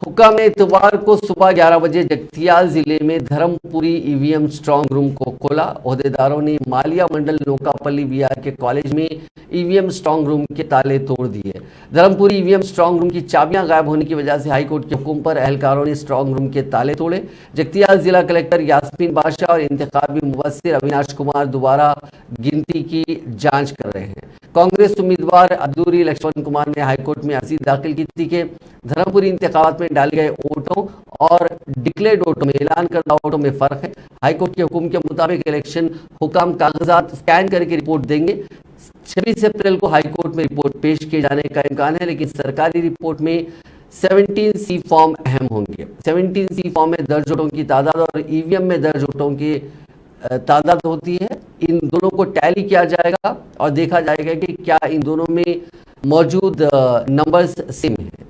हुक्म ने इतवार को सुबह 11 बजे जगतियाल जिले में धर्मपुरी ईवीएम स्ट्रांग रूम को खोला। ओहदेदारों ने मालिया मंडल नौकापल्ली बीआर के कॉलेज में ईवीएम स्ट्रांग रूम के ताले तोड़ दिए। धर्मपुरी ईवीएम स्ट्रांग रूम की चाबियां गायब होने की वजह से हाईकोर्ट के हुक्म पर अहलकारों ने स्ट्रांग रूम के ताले तोड़े। जगतियाल जिला कलेक्टर यास्मीन बादशाह और इंतखाबी मुबस्सिर अविनाश कुमार दोबारा गिनती की जांच कर रहे हैं। कांग्रेस उम्मीदवार अब्दुरी लक्ष्मण कुमार ने हाईकोर्ट में अर्जी दाखिल की थी कि धर्मपुरी इंतखाबात में डाले गए वोटों और डिक्लेयर्ड वोटों में ऐलान करदा वोटों में फर्क है। हाईकोर्ट के हुक्म के मुताबिक इलेक्शन हुकाम कागजात स्कैन करके रिपोर्ट देंगे। 26 अप्रैल को हाईकोर्ट में रिपोर्ट पेश किए जाने का इम्कान है, लेकिन सरकारी रिपोर्ट में 17C फॉर्म अहम होंगे। 17C फॉर्म में दर्ज वोटों की तादाद और ईवीएम में दर्ज वोटों की तादाद होती है। इन दोनों को टैली किया जाएगा और देखा जाएगा कि क्या इन दोनों में मौजूद नंबर्स सेम है।